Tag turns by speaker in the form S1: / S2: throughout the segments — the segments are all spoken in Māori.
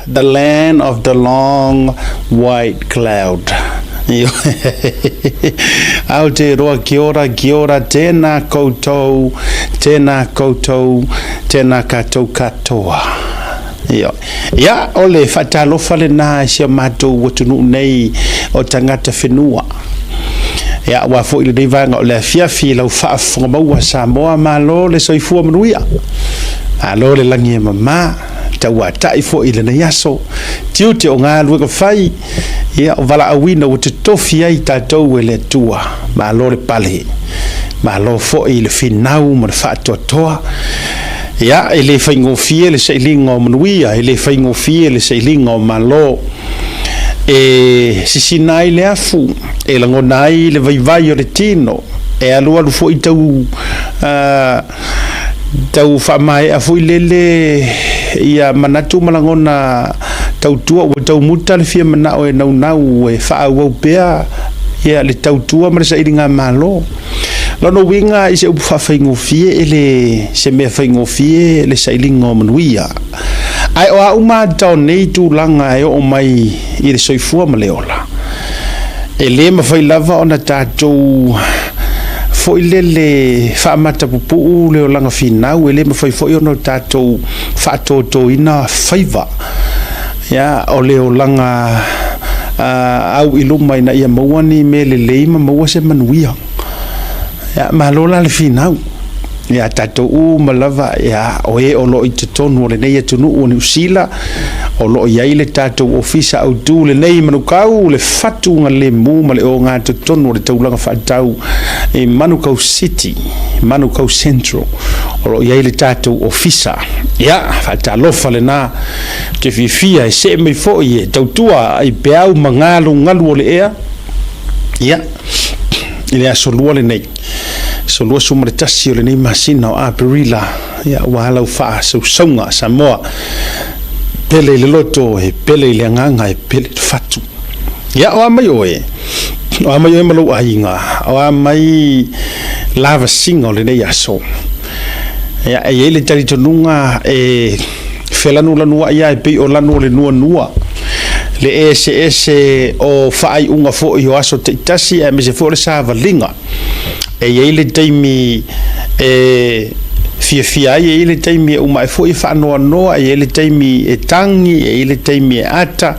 S1: the land of the long white cloud. Aotearoa kia ora tēnā koutou, tēnā kātou katoa. Ia, ole whatalofa le nā sia mātou watunu nei o tangata whenua. Ia, wafo ili nei vanga o le fiafi lau whaafonga maua Samoa malo le soifua manuia. Alo le langi e mama, taua tai fo ili nei aso. Tiute o ngā luega whai, ia o wala awina o te tofi ai tātou e le tua. Malo le pale, malo fo ili whinau ma le whaatoa. Ia, e le whaingofie le seilinga o manuia, e le whaingofie le seilinga o malo. E sisinai le afu, e langonai le vaivai o le tino, e alu fo i tau whamae a fo i lele ia manatu malangona tau tua o tau muta le fia manao e nau e whaau au pea ia le tau tua ma le seilinga malo. Lono winga i se upu whawhaingofie e le se mea whaingofie le sailinga o manuia. Ai o au mātau nei tū langa e o mai i le soifua ma leola. E le mawhai lava o na tātou fo i le whaamata pupu leo langa whinau. E le mawhai fo i ono tātou whaatoto ina whaiva. Ia o leo langa au iluma ina ia mauani me le leima maua se manuia. Ia malola le whinau. Ia tātou malava ia oe o lo i te tonu o le nei atunu o ni usila o lo i aile tātou ofisa au tū le nei manukau le fatu ngā le mū ma le o ngā te tonu o le taulanga whaatau e Manukau City, Manukau Central o lo i aile tātou ofisa. Ia whaatalofa le nā te whiwhia e se mei fōi e tautua i peau mangalu ngalu o le ea. Ia i le asolua le nei. So lua suma le tasi o le nei masina o Aperila ia wahalau wha sausaunga Samoa pele le loto e pele le anganga e pele le fatu ia o amai oe malau ainga o amai lava singa o le nei aso ia e le taritonunga e whelanu lanua ia e pei o lanu o le nua le ese o whaai unga fo i o aso te itasi e me se fo le sāvalinga e ele taimi fia e ele taimi uma e foi whanoa noa e ele taimi e tangi e ele taimi e ata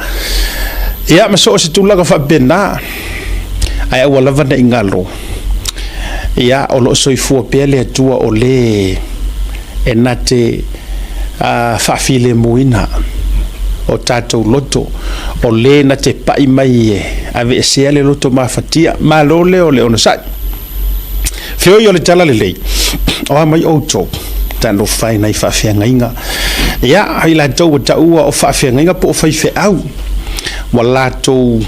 S1: ia ma so se tulaga whapena ai awa lava na ingalo ia o lo soifua pea le atua o le e nate whawhile muina o tātou loto o le nate pai mai e ave e sea le loto mawhatia ma lo leo le ono sai Fio yo le tala le lei. O mai outo. Tano fai nei whawhianga inga. Ia, hai la tau ta ua o whawhianga inga po o whaiwhe au. Wa la tau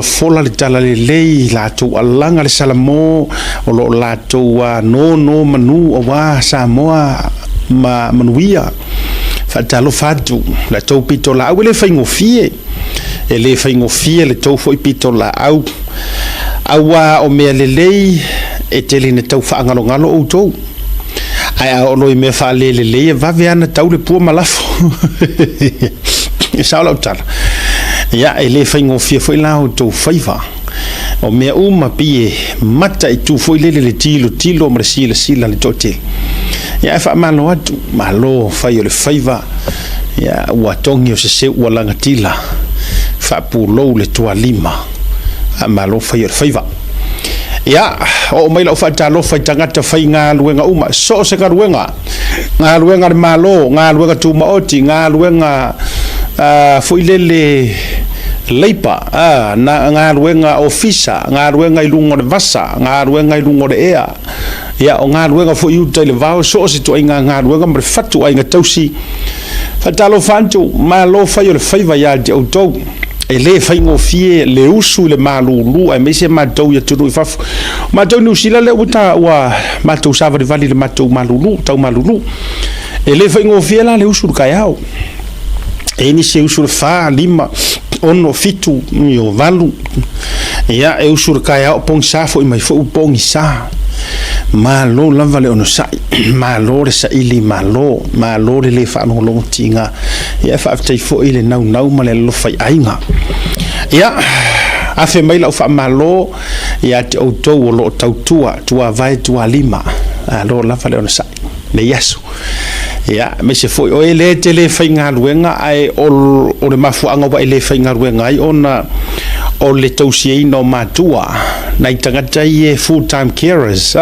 S1: fola le tala le lei, la tau alanga le salamo, o lo la tau no manu o wa Samoa manuia. Whatalo whatu, la tau pito la au le whaingofie. E le whaingofie le tau foi pito la au. Awa o mea le lei e te le tau whaangalo outou. Ai o loi mea wha le lei e vave ana tau le pua malafo. E sao lau tala. Ia e le whaingofie foi la outou whaiva. O mea pie mata i tu foi le tilo ma le sila le tote. Ia e wha malo atu, malo whai o le whaiva. Ia ua tongi o se seu ua langatila. Wha pūlou le tua lima. Malo whai o le whaiva. Ia, o mai lau whaatalo whai tangata whai ngā luenga uma. So se ngā luenga le malo, ngā luenga tu maoti, ngā luenga fuilele leipa, ngā luenga ofisa, ngā luenga ilungo le vasa, ngā luenga ilungo le ea. Ia, o ngā luenga fu iutai le vau, so se tu ai ngā luenga mre fatu ai ngā tausi. Whaatalo whantu, malo whai o le whaiva ia te autou. E le whaingofie le usu le malulu ai me se matou ia tunu i fafu matou ni usila le uta ua matou savare vali le matou malulu tau malulu e le whaingofie la le usu le kaiao e ni se usu le wha lima ono fitu i o valu ia e usu le kaiao pong safo i mai fo upong i sa malo lava le ono sai malo le saili malo le fa no lo tinga ia fa tai fo ile nau ma le lo fai ainga ia a fe mai la fa malo ia te auto lo tautua tua vai tua lima lo lava le ono sai le yaso ia me se foi o ele te le fai nga luenga ai o le mafuanga wa ele fai nga luenga ai ona o le tausia no matua nai tangata i full time carers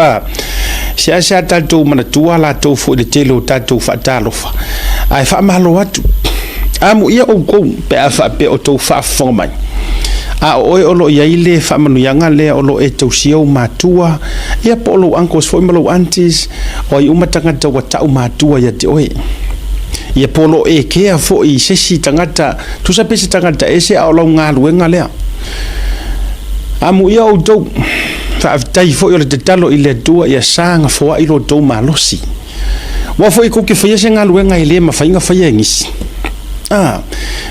S1: se Asiata tu mana tua la tu fu de telo tatu fatalofa ai fa malo atu amu ia o ko pe fa pe o to fa fo mai o lo ia ile fa manu yanga le o lo e tausia o matua ia polo uncles foi malo aunties o i uma tangata wa tau matua ia te oi ia polo e kea fo i sesi tangata tu sa pesi tangata ese au lo ngaluenga lea amu ia o do fa tai fo ile te talo ile tua ia sanga fo i lo do malosi wa fo i ko ke fa ia ngaluenga ile ma fa inga fa ia ngisi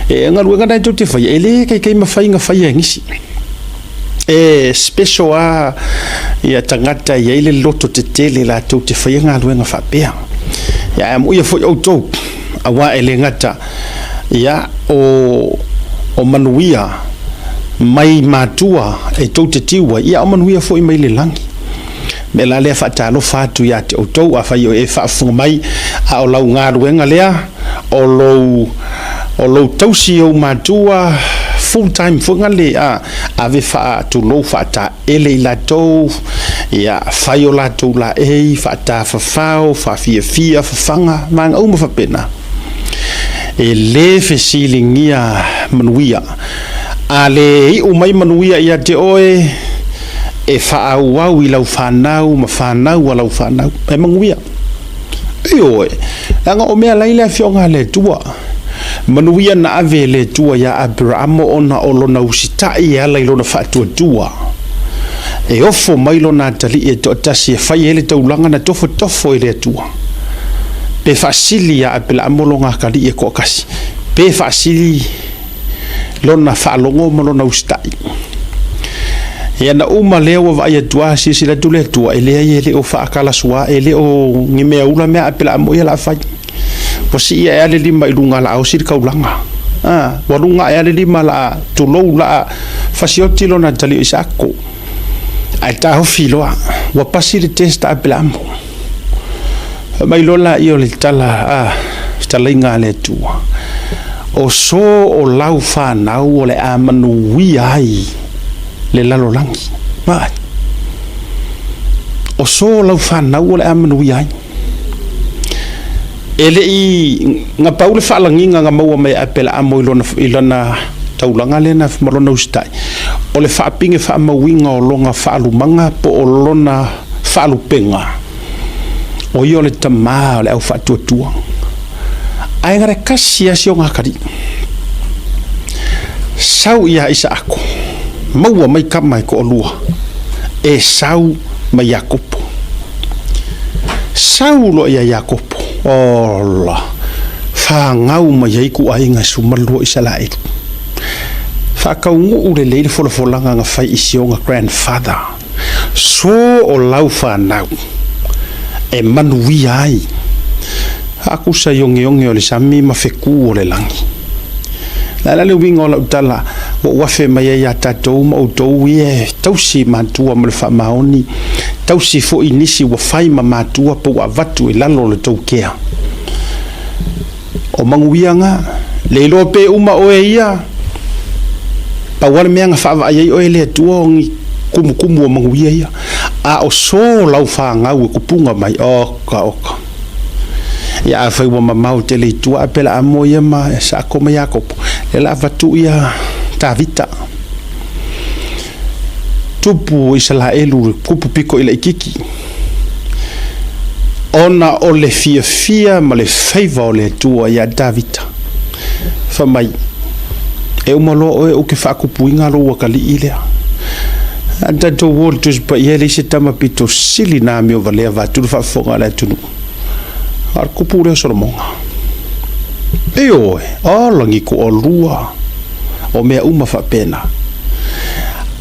S1: ngaluenga dai tu te fa ile kai ma fa inga fa ia ngisi special ia tangata ia ile loto te tele la tu te fa ngaluenga fa pea ya amu ia fo o do awa ele ngata ia o manuia mai matua e tau te tiwa ia o manuia fo i mai le langi me la le fatalo fatu ya te auto a fai o e fa funga mai a o lau ngaruenga lea o lo tausi o matua full time funga le a ve fa tu lo fata ele la tou ia fai o la tou la e fata fa fao fa fia fa fanga mang o ma fa pena e le fe silingia manuia ale i umai manuia ia te oe e whaau i lau whanau ma whanau a lau whanau e manguia e oe anga o mea laile a fionga le tua manuia na ave le tua ia Abrahamo ona o lona usitai e ala i lona whaatua tua e ofo mai lona tali e to tasi e whai ele taulanga na tofo e le tua pe fasili ia Abrahamo longa kali e kokasi pe fasili lona whaalongo ma lona ustai ia na uma leo wa ia tua si la tule tua ele o whaakala sua ele o ngimea ula mea apela mo ia la fai posi ia ele lima ilunga la au sir kaulanga walunga ele lima la tulou la fasioti lona tali isako ai ta ho filoa wa pasi le testa apela mo mai lola io le tala talinga le tua o so o lau whanau o le amanu ai le lalolangi mai o so lau whanau o le amanu ai ele i nga paule whaalanginga nga maua mai apela amo ilona taulanga lena malona ustai o le whaapinge whaamawinga o longa whaalumanga po o lona whaalupenga o i o le tamaa o le au whaatuatua ai ngare kasi asio ngakari sau ia isa ako maua mai kamai ko olua e sau mai Yakopo sau lo ia Yakopo ola whangau mai aiku ainga sumalua isa la eku whakaungu ure leire folanga nga whai isio nga grandfather so o lau whanau e manui ai aku sa yonge o le sami ma feku o le langi la le wingo la utala o wafe mai ya tatou ma utou ie tausi matua ma le whamaoni tausi fo inisi wa fai ma matua po wa vatu e lalo le taukea o manguianga le lope uma o ia pa wale meanga whaava ai o ele tua ongi kumu o manguia ia a o so lau whaangau e kupunga mai oka ia fai wa mamau te le tua apela amo ia ma sa koma Yakopo le la vatu ia tavita tupu isala elu kupu piko ila ikiki ona o le fia ma le faiva o le tua ia tavita fa mai e umalo o ke fa kupuinga lo wakali ile anta to voltus pa ele se tama pito sili na mi o vale va tu fa fonga la tunu ar kupure sormonga o langi ko o lua o mea uma fa pena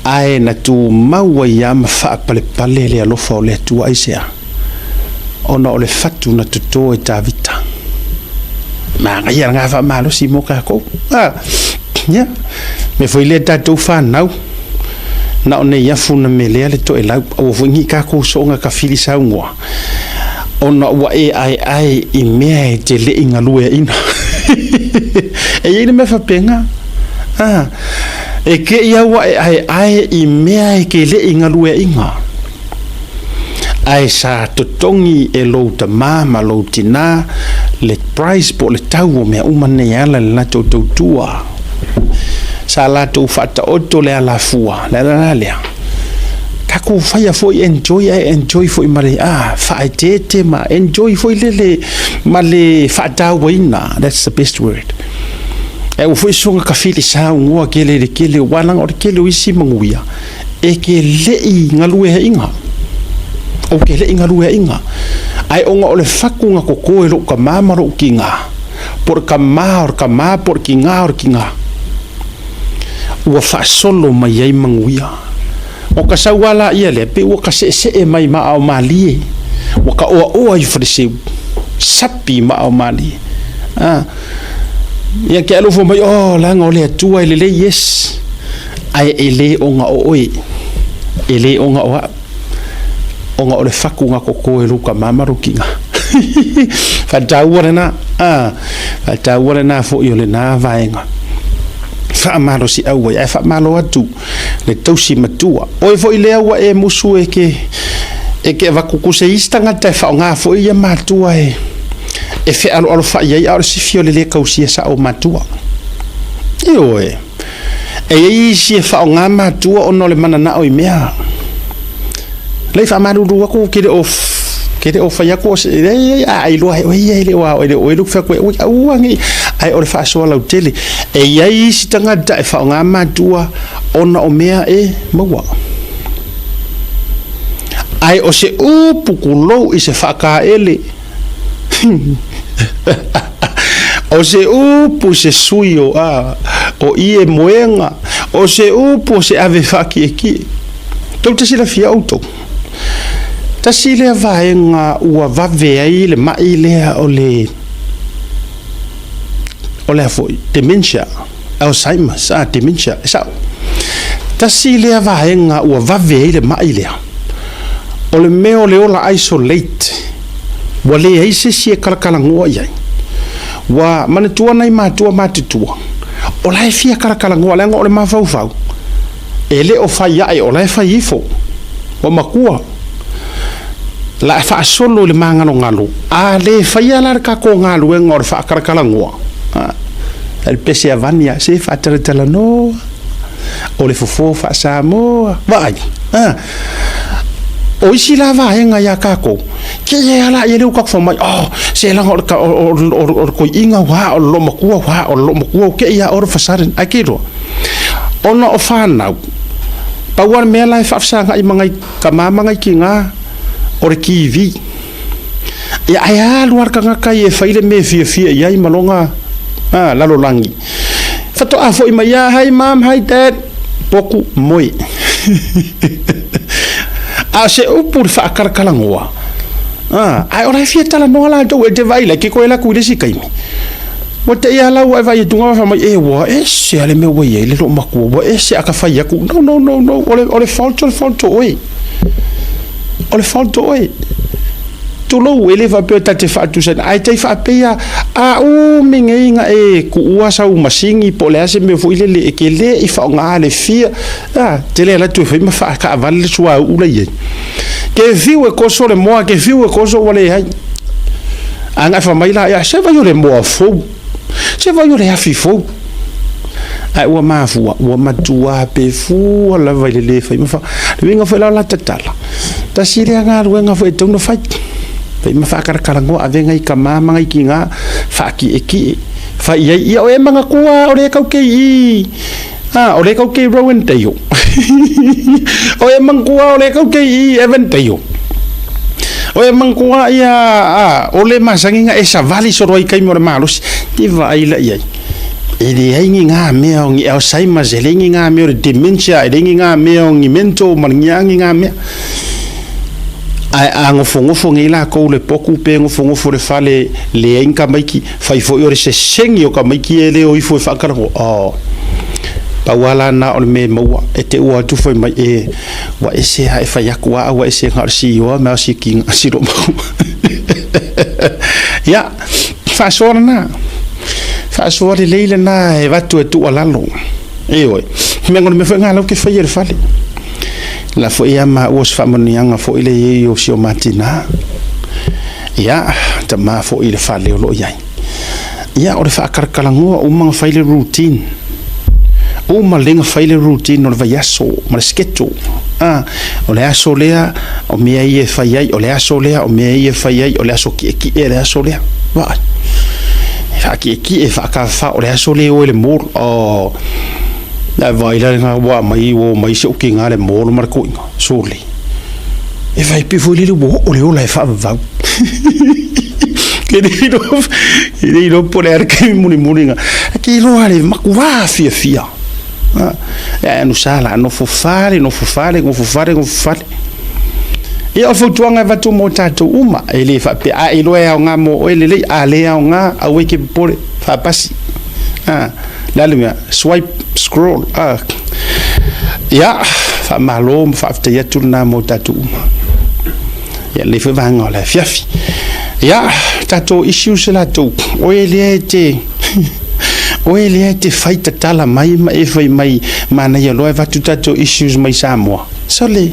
S1: ai na tu maua ia ma faapale le alofa o le atua ai sea ona o le fatu na toto e tavita ma ngai nga fa malo si mo ka ko ya me foi le tatou fanau na ona ia funa mele le to e lau o fungi ka ko so nga ka fili sa ngwa ona wa ai I mea te le inga lue ina e ia me fa penga e ke ia wa ai I mea ke le inga lue inga ai sa totongi e lo ta mama lo tina le price po le tau me umane ala la tua sa la tu fata otto le ala fua la ka ku faya foi enjoy foi mare fa tete ma enjoy foi le male fata wina that's the best word e o foi songa ka fili sa ngua kele wala o kele isi manguia e ke le ngalue he inga o ke le ingalue inga ai onga o le fakunga ko ko lo ka mama ro kinga por ka ma por kinga ua fa solo mai ai manguia o ka sawala ia le pe o ka se mai ma o mali o ka o ai frese sapi ma o mali ia ke alo fo mai la ngole tua le yes ai ele onga o oi ele onga onga o le fakunga ko ko lu ka mama ro kinga fa tawora na fo yo le na vaenga fa malo si awa e fa malo atu le tausi matua o fo ile awa e musu e ke va kukuse istanga te fa nga fo ia matua e fe alo fa ia si fio le kausi sa o matua io e si fa nga matua ono le manana o mea le fa malu ko ke o fa ya ko ai lo ai le wa o lu fa ko ngi ai o fa so la tele ai si tanga da fa nga matua ona o mea mawa ai o se pukulo i se fa ka ele o se pu se suio o ie moenga o se pu se ave fa ki to te sila fia auto ta sile vaenga ua vave ai le mai le o le foi dementia Alzheimer's dementia sa ta sile vaenga ua vave ai le mai le o le meo le ola isolate wa le ai se kalakala ngoa ai wa manatua nai matua matutua o lai fia kalakala ngoa le ngole mafau ele o fai ai o lai fai ifo wa makua la fa solo le mangalo ngalo le fai ala ka ko ngalo e ngor fa kalakala ngoa el pese avania se fa tala no o le fofo fa sa mo vai o isi la va enga ya kako ke ala ye lu ka fo mai se la ngor ka or ko inga wa o lo makua ke ya or fa saren akiro ona o fana pa war me la fa sa ngai mangai ka mama ngai kinga or kivi ya ya luar ka ka ye fa ile me fia ya i malonga la lo langi fa to afo i mai ya hai mam hai dad poku moi se upur fa karkala ngoa ai ora fia tala no la do te vai la ke ko la ku de sikaimi o te ia la wa vai tunga fa mai wa se ale me wa ye le lo maku wa se aka fa ya ku no ole falto oi ole falto oi tu lo ele va pe te fa tu sen ai te fa pe ya o minga ku ua sa masingi po le ase me fu ile ke le I fa nga le fia te le la tu fa ma fa ka vale sua ula ye ke viu e koso le moa ke viu e koso wale hai anga fa mai la ya se va yo le moa fo se va yo le afi fo ai ua mafu ua matua pe fu la vai le fa ma fa le vinga fa la tatala ta sire nga ruenga fa tu no fa pe ma fa kara ngo avenga I kama manga kinga fa ki fa ia o manga kua o le kau ke o le kau ke rowan tayo o manga kua o le kau ke even tayo o manga kua ia o le masangi nga esa vali so roi kai mo malos ti va ai la ia ele aingi nga mea o ngi Alzheimer's, ele aingi nga mea o dementia, ele aingi nga mea o ngi mento marngiangi nga mea. A ngofo ngi la ko le poku pe ngofo le fale le inka maiki fai fo ore se sengi o ka maiki ele o ifo fa kala o pa wala na o me mo e te ua tu foi mai e wa ese ha e fa yakua wa ese nga si o ma si king si ro ya fa sorna fa sore leile na e vatu e tu alalo e oi me ngol me fa ngalo ke fa yer fale la fo ia ma os fa monianga fo ile ye o sio matina ya ta ma fo ile fa le lo yai ya o fa karkalango o ma fa ile routine o ma lenga fa ile routine no va yaso ma sketto o le aso lea o me ia fa yai o le aso lea o me ia fa yai o le aso ki e le aso lea va fa ki e fa ka fa o le aso le o le mor o la vai la nga wa mai se o ki nga le mor mar ko soli e vai pe foi le bo o le o la fa va que no poder que muni nga ki lo ale ma wa fia no sala no fufare e o futuanga va tu motato uma ele fa pe a ilo e nga mo ele le ale nga a wiki pole fa pasi la lumia swipe scroll ya fa malo fa te ya tu na motato uma ya le fa vanga la fiafi ya tato issues la tu o ele te faita tala mai ma e fai mai mana ya loe vatu tato issues mai Samoa sole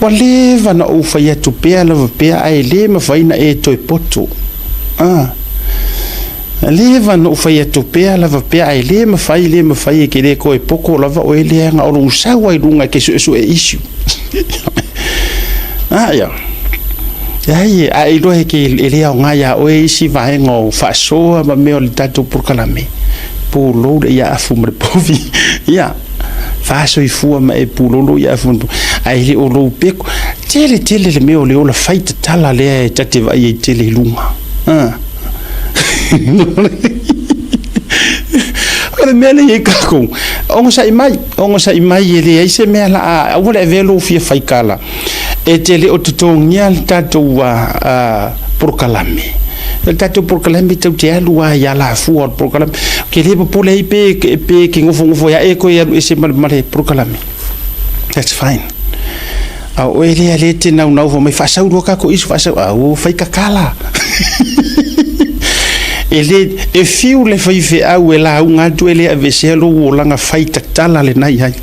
S1: wale vana o fai atu pea lava pea ai le ma fai na e toi poto le vana o fai atu pea lava pea ai le ma fai e ke le koe poko lava o ele anga o usawa i runga ke su e issue ya ai ai lo ke ele au nga ya o isi vai ngo fa so ma me o tato por kalame po lo ya afumre povi ya fa so i fu ma e po lo ya fu ai le o lo peko tele le me o le o la fight tala le tate vai tele lunga ora me le ka ko ongo sai mai ele ai se me la o le velo fi fai kala e tele o tutongia tato wa porkalame el tato porkalame tau te alua ya la fu porkalame ke le po le pe ke ngofo ya e ko ya ese male porkalame that's fine o ele ale te na fo mai fa sau ka ko isu fa sau o fai kakala ele e fiu le fai fe au ela unga tu ele aveselo o langa fai tatala le nai ai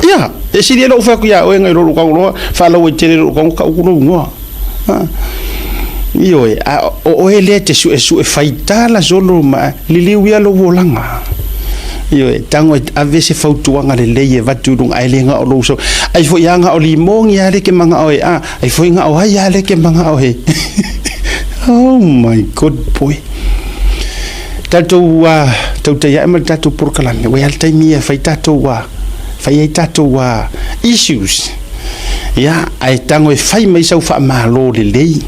S1: ya e si le fa ku ya o ngai ro ko fa lo te ro ko ku no io o ele te su e fai tala solo ma li wi lo volanga io tango avese fautuanga le leye vatu dung ai lenga o lo so ai fo yanga o limong ya le ke manga o ai fo nga o ya le ke manga o he oh my god boy tato wa tauta ya ma tato por kalame we altai mia fai tato wa issues ya ai tango e fai mai sau fa malo le lei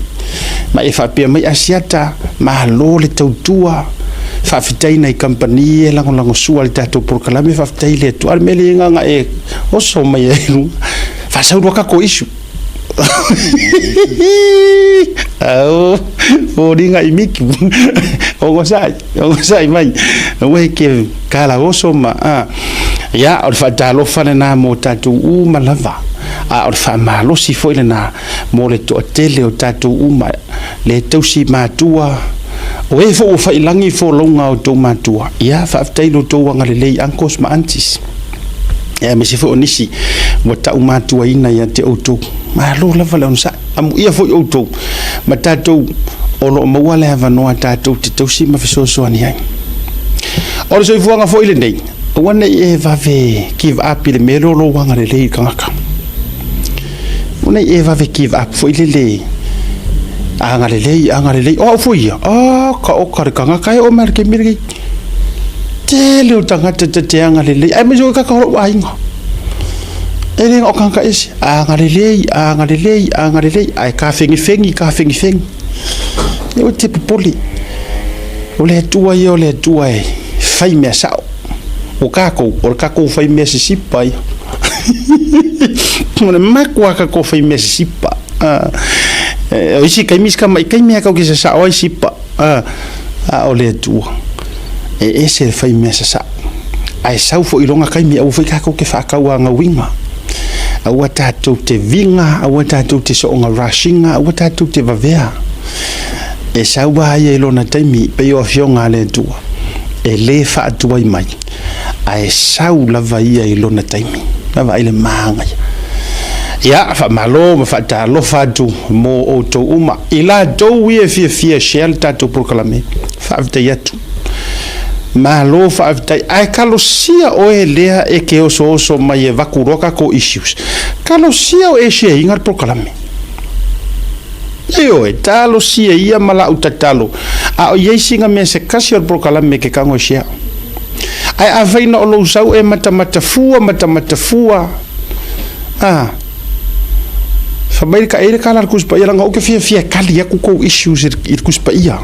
S1: ma e fa pe mai Asiata malo le tautua fa fitai nei company e lango sua le tato por kalame fa fitai le tu al mele nga e o so mai e fa sau do ka ko issue o ringa i miki o sai mai we ke kala oso ma ya o fa talo fa na mo tatu u malava o fa malo si foi na mo le to tele o tatu u ma le to si matua o e fo fa ilangi fo longa o to matua ya fa tailo to wanga le ankos ma antis ya me si fo nisi mo ta u matua ina ya te auto ma lo la vala onsa am ia fo auto ma tatu o lo mo wala va no tatu te to si ma so so ani ai o so fu nga fo ile nei wana e va ve give up ile mero lo wanga le kanga wana e va ve give up fo ile le anga le o fo ia ka o kanga kai o mar ke mirgi tele o tanga te anga le ai me jo ka ko wa inga ele o kanga is anga le ai ka fengi e o te poli o le tua fai mea sao o kako fai mea sisipa ia mone makua kako fai mea sisipa o isi kai miska mai kai mea kau ki sa sao ai sipa o le tua ese fai mea sa sao ai sau fo ilonga kai mea o fai kako ke whakau anga winga aua tātou te vinga aua tātou te soonga rashinga aua tātou te vavea e sau ai lona taimi pe o fionga le tua e le whaatua i mai a e sau lava ia i lona taimi lava i le maanga ia wha malo ma wha ta lo whatu mo o tau uma i la tau ia fia shell tātou proklame whaaftai atu malo whaaftai ai kalosia o e lea e ke oso mai e wakuroka ko issues kalosia o e shea ingar proklame Eo e talo sia ia mala utatalo a o ye singa me se kasi o proklame ke kango shea ai a vaina o lo usau e mata fua fa mai ka ere kala kuspa ia langa o ke fia kali aku ko issues ir kuspa ia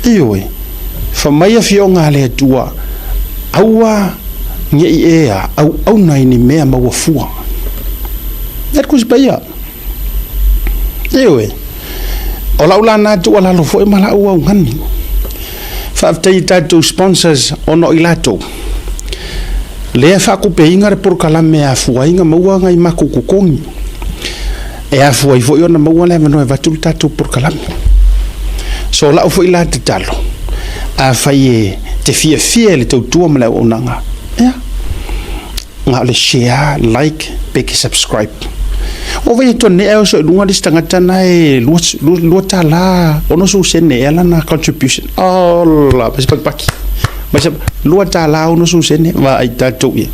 S1: eo e fa mai a fionga le tua aua nge i ea au nai ni mea maua fua ir kuspa ia Ewe, o laula nā tu ala lo foe mala ua ungani. Whaaftai tātou sponsors ono i lato. Lea whakupe inga re porkalame a fuainga maua ngai maku kukongi. E a fuai foe ona maua lea manoe vatulu tātou porkalame. So lau foe la te talo. A whai e te fia le tau tua mala onanga. Ea. Ngā le share, like, peke subscribe. O vai to ne so lunga di stangata na e lu tala ono so sene ela na contribution alla pas paki mas lu tala ono so sene va ai tato ia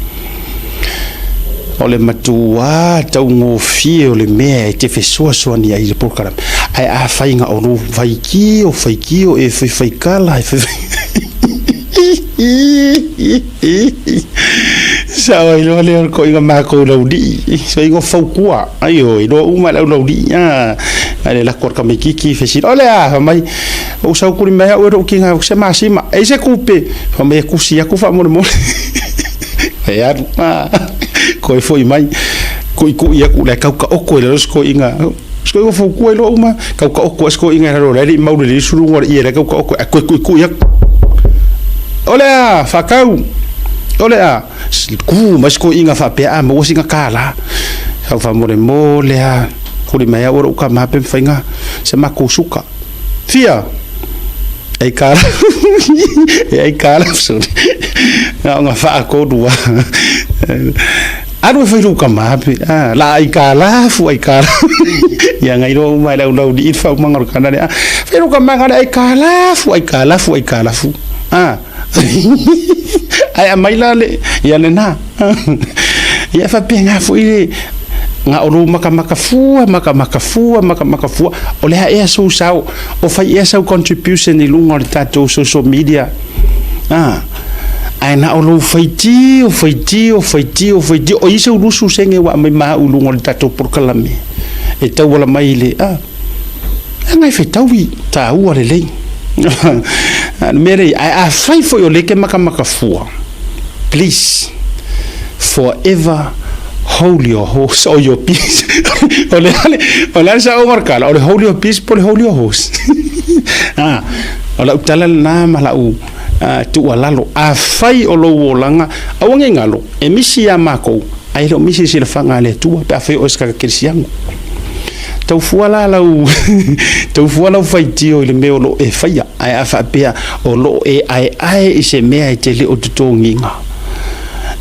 S1: ole matua tau ngo fie ole me te fe so ni ai por karam ai a fainga o lu vai ki o e fai kala sao ai lo le ko inga ma ko lo di so ingo fau kua ai oi do uma lo di ai la kor ka me ki fesi ole a mai o sau kuri me o ro kinga se ma sima e se kupe fa me ku si ku fa mo ai ar ko foi mai ko ia ku le ka o ko le sko inga sko go fau ku lo uma ka o sko inga ro le mau le suru ngor ia ka o ku ia ole a fakau ole a ku mas ko inga fa pe a mo singa kala fa mo le a kuri mai a oro ka ma pe fainga se ma ko suka fia ai kala so nga fa ko dua ado fa ru ka ma pe la ai kala ya ngai ro mai la di fa mangar kana le fa ru ka ma ai kala fu ai amaila le ya le na ya fa penga fu ile nga oro maka fua o le ha e so sao o fa e so contribution ni lunga le tato social media ai na oro faiti o iso rusu senge wa mai ma ulunga le tato por kalame e tau wala mai le ngai fe tawi ta u le le mere I fight for your leke maka fua. Please, forever hold your horse or your peace. Ole sa overkala, ole hold your peace, pole hold your horse. Ola utala na malau tu walalo a fai o lo wolanga awange ngalo emisi ya mako ai lo misi sila fanga le tu pa fai oska kirsiango tau fuala lau faitio le meo lo e faia ai afa pea o lo e ai se mea te le o tutonginga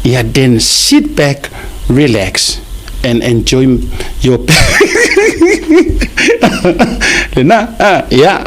S1: ia then sit back relax and enjoy your lena ya